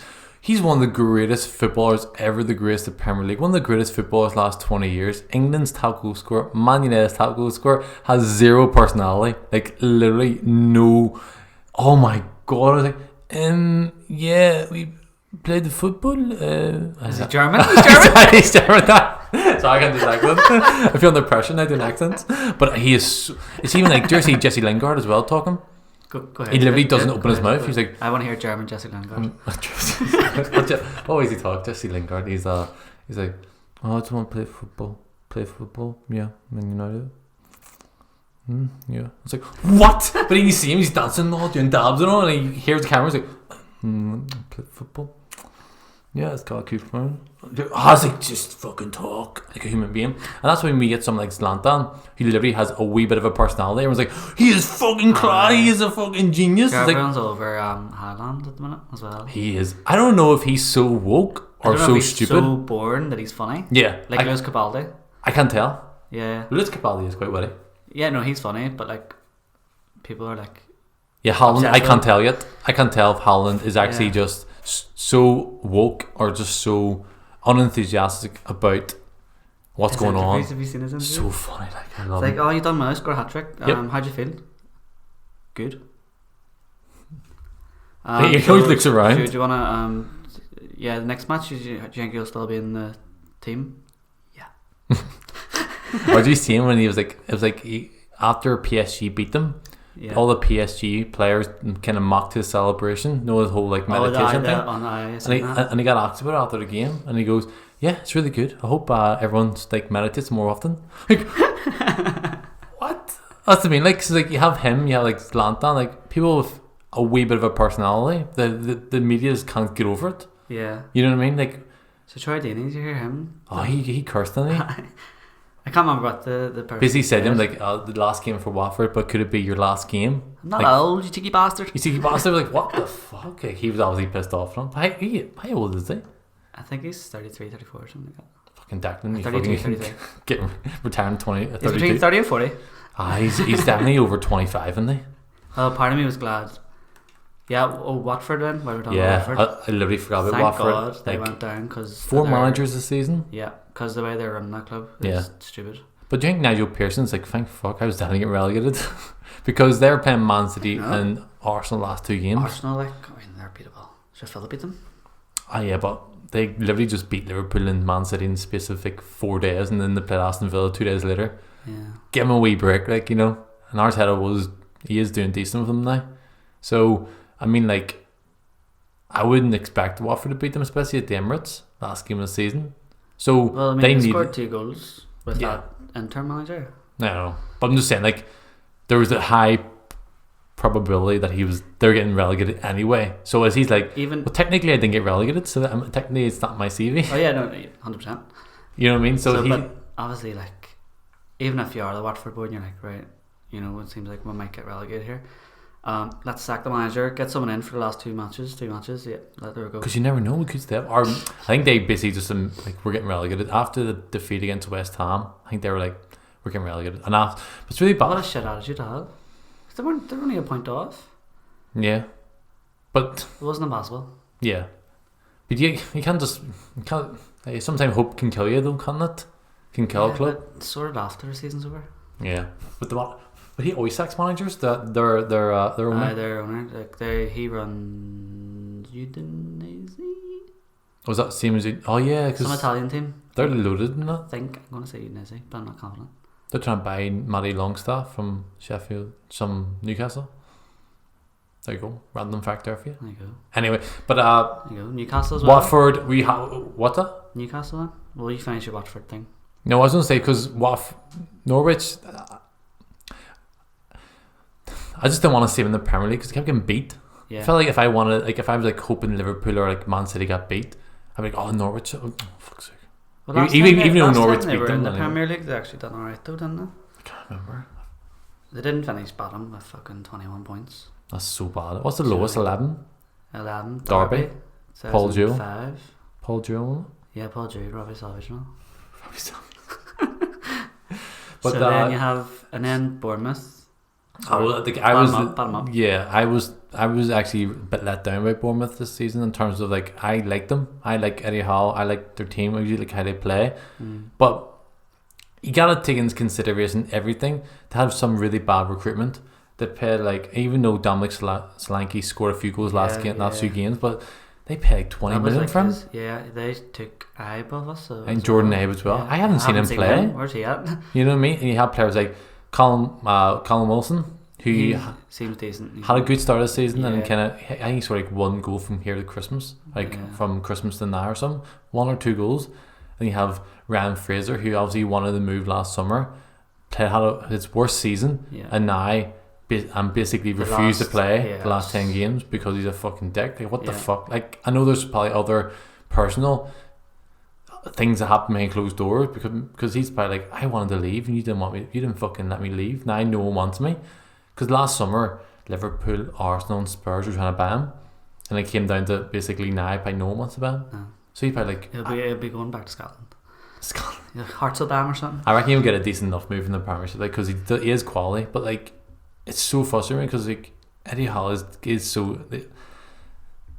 one of the greatest footballers ever, the greatest of Premier League, one of the greatest footballers last 20 years. England's top goal scorer, Man United's top goal scorer, has zero personality. Like, literally no. Oh my god, I was like, yeah, we played the football. Is he German? He's German. So I can do accents. I feel under pressure now doing accents. But he is. It's even like, do you see Jesse Lingard as well talking? Go ahead. He literally doesn't open his mouth. He's like, I want to hear German Jesse Lingard. Oh, easy talk, Jesse Lingard. He's like, oh, I just want to play football. Play football. Yeah, Man United. Yeah. It's like, what? But then you see him, he's dancing and all, doing dabs and all, and he hears the camera. He's like, play football. Yeah, it's got to keep going. I was like, just fucking talk like a human being. And that's when we get someone like Zlatan, who literally has a wee bit of a personality. Everyone's like, he is fucking cry, he is a fucking genius. Everyone's like, over Haaland at the minute as well. He is. I don't know if he's so woke or so stupid. So boring that he's funny. Yeah. Like Lewis Capaldi. I can't tell. Yeah. Lewis Capaldi is quite witty. Yeah, no, he's funny, but like, people are like... Yeah, Haaland, I can't tell yet. I can't tell if Haaland is actually just so woke or just so unenthusiastic about what's going on. Have you seen his interviews? So funny, like I love it. It's him. like, oh, you done well, scored a hat-trick. How'd you feel? Good. He always looks around. Do you want to... the next match, do you think he'll still be in the team? Yeah. Or did you see him when he was like... It was like after PSG beat them, all the PSG players kind of mocked his celebration. His whole like meditation thing. And he got asked about it after the game, and he goes, "Yeah, it's really good. I hope everyone's like meditates more often." Like, what? That's what I mean. Like, so, like you have him, you have like Zlatan, like people with a wee bit of a personality. The media just can't get over it. Yeah. You know what I mean? Like, so Troy Deeney, did you hear him? Oh, he cursed, didn't he? I can't remember what the person basically said to him like, the last game for Watford, but could it be your last game? I'm not like, old, you cheeky bastard. You cheeky bastard. Like, what the fuck? Like, he was obviously pissed off from him. How old is he? I think he's 33, 34 or something like that. Fucking Declan. 32, 33. Get retiring 20. He's between 30 and 40. He's definitely over 25, isn't he? Well, part of me was glad. Yeah, Watford then. Why we're talking about Watford. I literally forgot about Watford. Watford. God, they went down because 4 managers this season. Yeah, because the way they're running that club is stupid. But do you think Nigel Pearson's like, thank fuck I was down to get relegated? Because they're playing Man City and Arsenal last 2 games. Arsenal, like, I mean, they're beatable. Should Villa beat them? Yeah, but they literally just beat Liverpool and Man City in the space of like 4 days, and then they played Aston Villa 2 days later. Yeah. Give him a wee break, like, you know. And Arteta he is doing decent with them now. So I mean, like, I wouldn't expect Watford to beat them, especially at the Emirates last game of the season. So well, I mean, they scored 2 goals with that interim manager. No, but I'm just saying, like, there was a high probability that they're getting relegated anyway. So as he's like, well, technically I didn't get relegated, so technically it's not my CV. Oh yeah, no, 100%. You know what I mean? So but obviously, like, even if you are the Watford board and you're like, right, you know, it seems like we might get relegated here. Let's sack the manager, get someone in for the last 2 matches, yeah, let her go. Because you never know, because I think they basically just like, we're getting relegated after the defeat against West Ham. I think they were like, we're getting relegated, and it's really bad. What a shit attitude to have. They're only a point off. Yeah, but it wasn't impossible. Yeah, but you can't sometimes hope can kill you, though, can't it? Can kill a club. But sorted after the season's over. Yeah, but he always sacks managers. Their owner. Their owner. Like he runs Udinese. Was that the same as you? Oh yeah, because some Italian team. They're loaded in that. I think I'm going to say Udinese, but I'm not confident. They're trying to buy Matty Longstaff from Sheffield, some Newcastle. There you go. Random fact there for you. There you go. Anyway, but there you go. Newcastle as well. Watford, we have what's that? Newcastle then? Well, you finish your Watford thing. No, I was going to say because Norwich. I just don't want to see them in the Premier League because they kept getting beat. Yeah. I felt like if I was like hoping Liverpool or like Man City got beat, I'd be like, oh, Norwich, fuck's sake. Well, even though Norwich beat them, they were in the Premier League, they actually done alright though, didn't they? I can't remember. They didn't finish bottom with fucking 21 points. That's so bad. What's the lowest? 11? 11. Derby. Paul Jewell. 5. Paul Jewell. Yeah, Paul Jewell. Robbie Savage now. Robbie Savage. But so then you have, and then Bournemouth. I was actually a bit let down by Bournemouth this season in terms of, like, I like them. I like Eddie Howe. I like their team. I usually like how they play. But you gotta take into consideration everything. To have some really bad recruitment. They paid, like, even though Dominic Solanke scored a few goals last few games, but they paid like 20 million for him. Yeah, they took Ibe of us. And Jordan Ibe as well. Yeah. I haven't seen him play. Where's he at? You know what I mean? And you have players like Callum Wilson, who seems decent. Had a good start of the season, and I think he scored like 1 goal from here to Christmas, from Christmas to now or something, 1 or 2 goals. And you have Ryan Fraser, who obviously wanted to move last summer, had his worst season, and now basically refused to play the last 10 games because he's a fucking dick. Like, what the fuck? Like, I know there's probably other personal things that happen behind closed doors because he's probably like, I wanted to leave and you didn't fucking let me leave. Now no one wants me. Because last summer Liverpool, Arsenal and Spurs were trying to ban him, and it came down to basically now probably no one wants to ban him. No. So he's probably like, he'll be going back to Scotland. Hearts will ban or something. I reckon he'll get a decent enough move in the Premiership, like, because he is quality, but like it's so frustrating because like Eddie Howe is so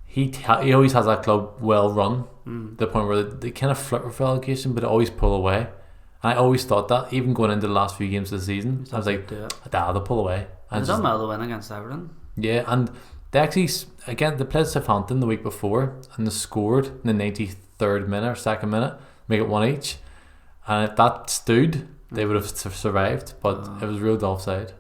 he always has that club well run to the point where they kind of flirt with relegation, but they always pull away. And I always thought that, even going into the last few games of the season, I was like, they'll pull away. And they've done well to win against Everton. Yeah, and they actually, again, they played Southampton the week before and they scored in the 93rd minute or 2nd minute, make it 1 each. And if that stood, they would have survived, but it was ruled offside.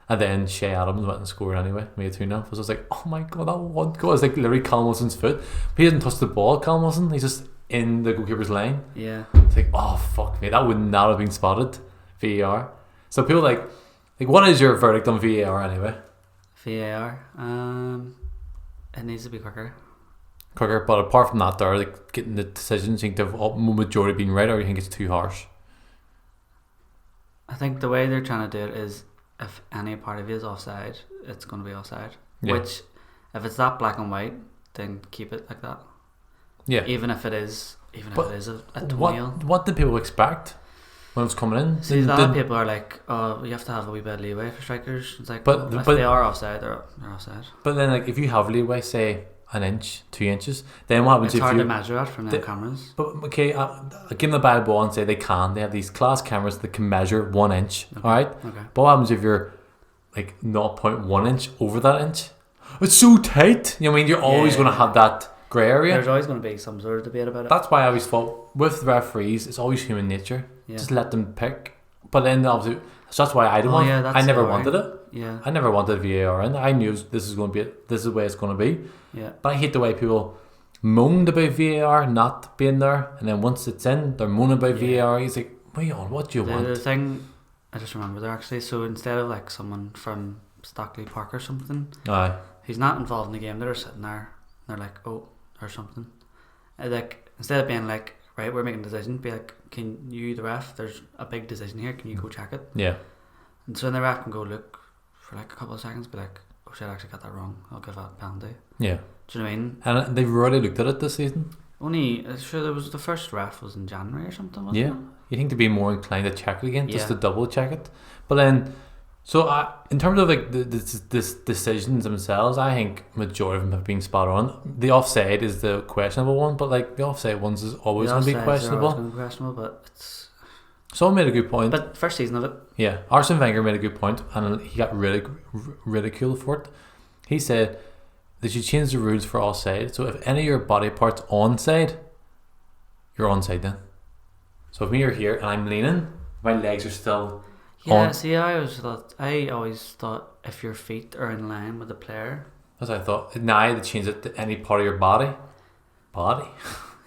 And then Shea Adams went and scored anyway, made 2-0. So I was like, oh my god, that 1 goal is like literally Callum Wilson's foot. But he didn't touch the ball, Callum Wilson. He's just in the goalkeeper's line. Yeah. It's like, oh fuck me, that would not have been spotted. VAR. So people like what is your verdict on VAR anyway? VAR, it needs to be quicker, but apart from that, there, like, getting the decisions, you think the majority being right, or you think it's too harsh? I think the way they're trying to do it is, if any part of you is offside, it's going to be offside. Yeah. Which, if it's that black and white, then keep it like that. Yeah. Even if it is a 20. What do people expect when it's coming in? See, a lot of people are like, oh, you have to have a wee bit of leeway for strikers. It's like, but if they are offside, they're offside. But then, like, if you have leeway, say 1 inch, 2 inches, then what happens? It's hard to measure that from the cameras. But okay, I'll give them the bad ball and say they can. They have these class cameras that can measure 1 inch. Okay. All right. Okay. But what happens if you're like 0.1 inch over that inch? It's so tight. You know what I mean? You're always going to have that grey area. There's always going to be some sort of debate about it. That's why I always thought with referees, it's always human nature. Yeah. Just let them pick. But then obviously, so that's why I didn't Oh, want. yeah, that's I never the worry. wanted it. Yeah. I never wanted VAR in. I knew this is going to be. This is the way it's going to be. Yeah. But I hate the way people moaned about VAR not being there, and then once it's in, they're moaning about Yeah. VAR. He's like, "What you on? What do you want?" The thing, I just remember there actually. So instead of like someone from Stockley Park or something, Aye. who's not involved in the game, they're sitting there. They're like, oh, or something. Like instead of being like, right, we're making a decision, be like, can you, the ref, there's a big decision here. Can you go check it? Yeah. And so then the ref can go look for like a couple of seconds, be like, oh shit, I actually got that wrong. I'll give that a penalty. Yeah. Do you know what I mean? And they've already looked at it this season. Only sure there was the first ref was in January or something. Wasn't Yeah. it? You think to be more inclined to check it again, just Yeah. to double check it. But then, so in terms of like the decisions themselves, I think majority of them have been spot on. The offside is the questionable one, but like the offside ones is always The going to be offsides are questionable. always gonna be questionable, but it's Someone made a good point. but first season of it. Yeah, Arsene Wenger made a good point, and he got ridiculed for it. He said they should change the rules for offside. So if any of your body parts onside, you're onside then. So if me are here and I'm leaning, my legs are still Yeah, on. see, I always thought if your feet are in line with the player, That's what I thought. Now they change it to any part of your body.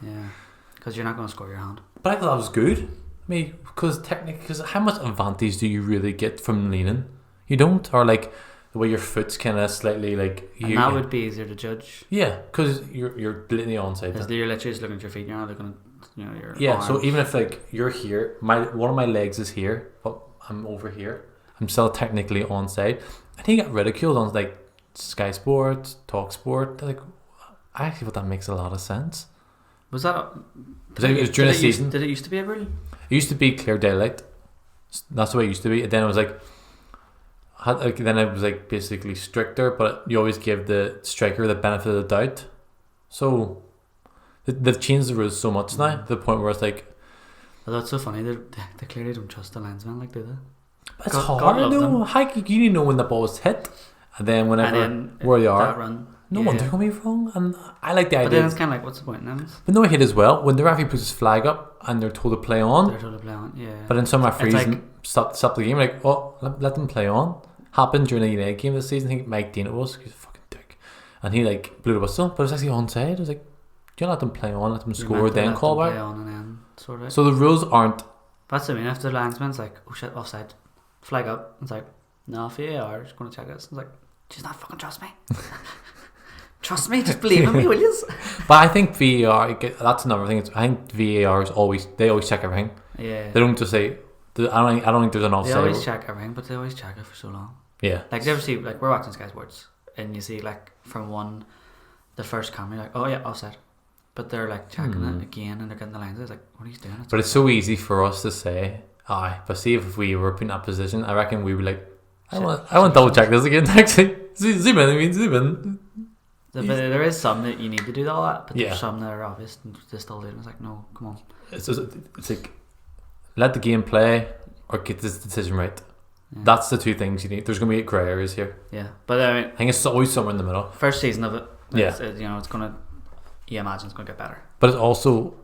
yeah, because you're not going to score your hand. But I thought that was good. I mean, because how much advantage do you really get from leaning? You don't, or like the way your foot's kind of slightly like. And that would be easier to judge. Yeah, because you're blatantly onside. Because you're literally just looking at your feet. You're not looking at your Yeah, arms. so even if like you're here, one of my legs is here, but I'm over here. I'm still technically onside. And he got ridiculed on like Sky Sports, Talk Sport. Like, I actually thought that makes a lot of sense. Was that? It was during the season. Did it used to be a rule? It used to be clear daylight. That's the way it used to be. And then it was then it was like basically stricter, but you always give the striker the benefit of the doubt. So they've changed the rules so much now, to the point where it's like, Although it's so funny, they clearly don't trust the linesman, like, do they? it's God hard love though. them. How you need to know when the ball is hit, and then whenever And then where they that are, run. no yeah. one took me wrong, and I like the But idea. then it's kind of like, what's the point in this? But no, I hate as well when the referee puts his flag up and they're told to play on. They're told to play on, yeah. But then some referees like- stop the game, like, oh, let them play on. Happened during the United game this season. I think Mike Dean it was. He's a fucking dick, and he like blew the whistle, but it was actually onside. I was like, do you let them play on, let them You're score, meant to then let call them back? play on and then sort of. So the rules aren't. That's what I mean. If the linesman's like, oh shit, offside, flag up. It's like, no, VAR is going to check this. It's like, just not fucking trust me. Trust me, just believe in me, will you? But I think VAR. That's another thing. I think VAR is always check everything. Yeah. They don't just say. I don't think there's an They offside. always check everything, but they always check it for so long. Yeah. Like, do you ever see, like, we're watching Sky Sports, and you see, like, from the first camera, like, oh yeah, offside. But they're, like, checking it again, and they're getting the lines. It's like, what are you doing? But it's so easy for us to say, aye. But see if we were put in that position, I reckon we would like, I want to double check this again. Actually, zoom in. But there is some that you need to do all that, but Yeah. there's some that are obvious and they still do it. It's like, no, come on. It's like, let the game play or get this decision right. Yeah. That's the two things you need. There's going to be grey areas here. Yeah, but I mean, I think it's always somewhere in the middle. first season of it, Yeah. it's gonna. You imagine it's gonna get better. But it's also,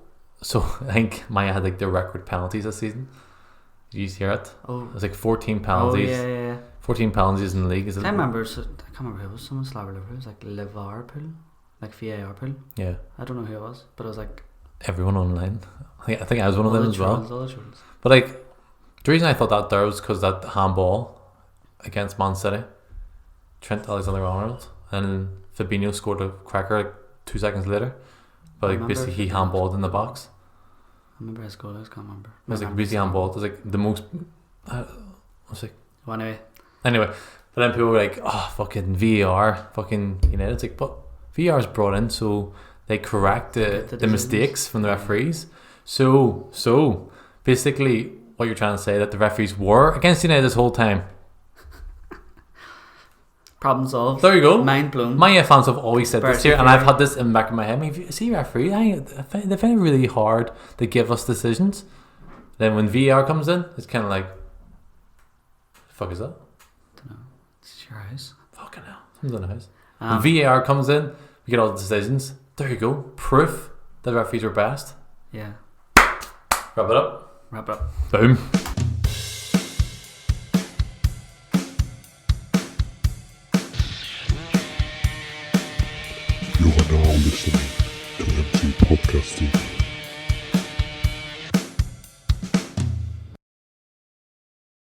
so I think Maya had like the record penalties this season. Did you hear it? Oh, It was like 14 penalties. Oh yeah. 14 penalties in the league. Is it? I can't remember who it was. Someone slabbed Liverpool. It was like Liverpool, like VAR pool. Yeah. I don't know who it was, but it was like Everyone online. I think I was one of all them the as well. trolls, all the trolls. But like, the reason I thought that there was because that handball against Man City, Trent Alexander-Arnold, and Fabinho scored a cracker like 2 seconds later. But I like remember basically he Fabinho handballed in the scored. box. I remember his goal. I just can't remember. It was like basically handballed. It was like the most. I was like, Well, anyway. But then people were like, oh, fucking VAR, fucking United. It's like, but VAR is brought in so they correct The the decisions. mistakes from the referees. So basically, what you're trying to say that the referees were against United this whole time. problem solved. There you go. Mind blown. My fans have always said this Bertie here, and I've Ferry. had this in the back of my head. I mean, if you see referees, they find it really hard to give us decisions. Then when VAR comes in, it's kind of like, the fuck is that? Dunno. It's your house. Fucking hell, something's in the house. Um, When VAR comes in, we get all the decisions. There you go. Proof that referees are best. Yeah. Wrap it up. Wrap it up. Boom. You are now listening to MCPodcasting.